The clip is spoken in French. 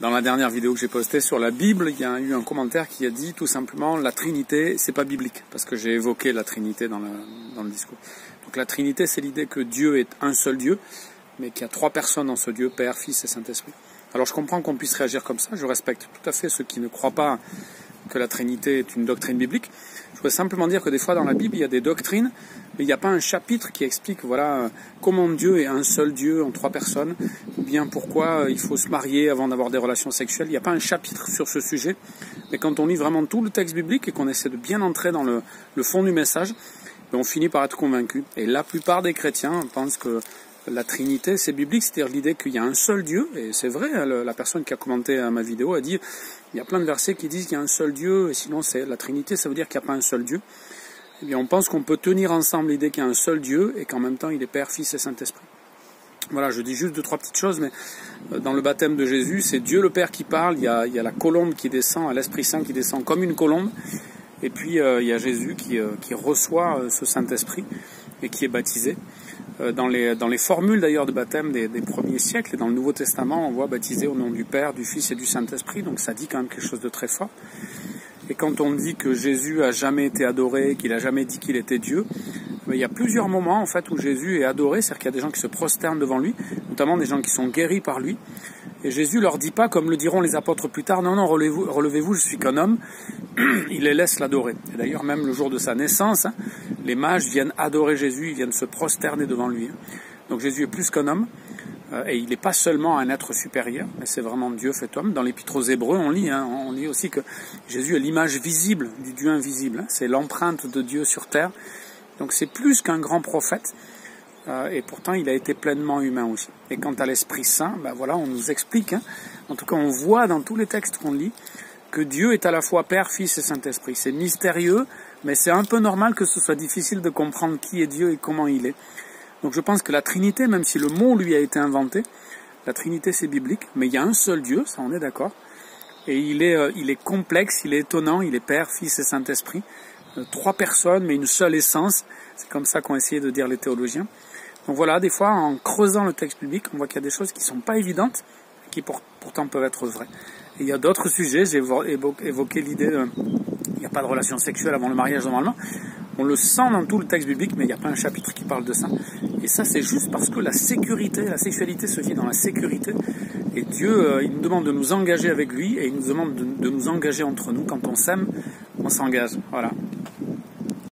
Dans la dernière vidéo que j'ai postée sur la Bible, il y a eu un commentaire qui a dit tout simplement la Trinité, c'est pas biblique, parce que j'ai évoqué la Trinité dans le discours. Donc la Trinité, c'est l'idée que Dieu est un seul Dieu, mais qu'il y a trois personnes dans ce Dieu, Père, Fils et Saint-Esprit. Alors je comprends qu'on puisse réagir comme ça, je respecte tout à fait ceux qui ne croient pas que la Trinité est une doctrine biblique. Je voudrais simplement dire que des fois dans la Bible, il y a des doctrines, mais il n'y a pas un chapitre qui explique voilà comment Dieu est un seul Dieu en trois personnes, ou bien pourquoi il faut se marier avant d'avoir des relations sexuelles. Il n'y a pas un chapitre sur ce sujet, mais quand on lit vraiment tout le texte biblique et qu'on essaie de bien entrer dans le fond du message, on finit par être convaincu. Et la plupart des chrétiens pensent que la Trinité, c'est biblique, c'est-à-dire l'idée qu'il y a un seul Dieu, et c'est vrai, la personne qui a commenté à ma vidéo a dit, il y a plein de versets qui disent qu'il y a un seul Dieu, et sinon c'est la Trinité, ça veut dire qu'il n'y a pas un seul Dieu. Eh bien, on pense qu'on peut tenir ensemble l'idée qu'il y a un seul Dieu, et qu'en même temps il est Père, Fils et Saint-Esprit. Voilà, je dis juste deux, trois petites choses, mais dans le baptême de Jésus, c'est Dieu le Père qui parle, il y a la colombe qui descend, l'Esprit Saint qui descend comme une colombe, et puis il y a Jésus qui reçoit ce Saint-Esprit, et qui est baptisé. Dans les formules d'ailleurs de baptême des premiers siècles, et dans le Nouveau Testament, on voit baptiser au nom du Père, du Fils et du Saint-Esprit, donc ça dit quand même quelque chose de très fort. Et quand on dit que Jésus a jamais été adoré, qu'il a jamais dit qu'il était Dieu, il y a plusieurs moments en fait où Jésus est adoré, c'est-à-dire qu'il y a des gens qui se prosternent devant lui, notamment des gens qui sont guéris par lui. Et Jésus leur dit pas, comme le diront les apôtres plus tard, non, relevez-vous, je suis qu'un homme. Il les laisse l'adorer. Et d'ailleurs, même le jour de sa naissance, les mages viennent adorer Jésus, ils viennent se prosterner devant lui. Donc Jésus est plus qu'un homme, et il n'est pas seulement un être supérieur, mais c'est vraiment Dieu fait homme. Dans l'Épître aux Hébreux, on lit aussi que Jésus est l'image visible du Dieu invisible. C'est l'empreinte de Dieu sur terre. Donc c'est plus qu'un grand prophète. Et pourtant il a été pleinement humain aussi. Et quant à l'Esprit Saint, voilà, on nous explique, en tout cas on voit dans tous les textes qu'on lit, que Dieu est à la fois Père, Fils et Saint-Esprit. C'est mystérieux, mais c'est un peu normal que ce soit difficile de comprendre qui est Dieu et comment il est. Donc je pense que la Trinité, même si le mot lui a été inventé, la Trinité c'est biblique, mais il y a un seul Dieu, ça on est d'accord, et il est complexe, il est étonnant, il est Père, Fils et Saint-Esprit. Trois personnes, mais une seule essence, c'est comme ça qu'ont essayé de dire les théologiens. Donc voilà, des fois, en creusant le texte biblique, on voit qu'il y a des choses qui ne sont pas évidentes, qui pourtant peuvent être vraies. Et il y a d'autres sujets, j'ai évoqué l'idée qu'il n'y a pas de relation sexuelle avant le mariage normalement. On le sent dans tout le texte biblique, mais il n'y a pas un chapitre qui parle de ça. Et ça, c'est juste parce que la sexualité se vit dans la sécurité. Et Dieu, il nous demande de nous engager avec lui, et il nous demande de nous engager entre nous. Quand on s'aime, on s'engage. Voilà.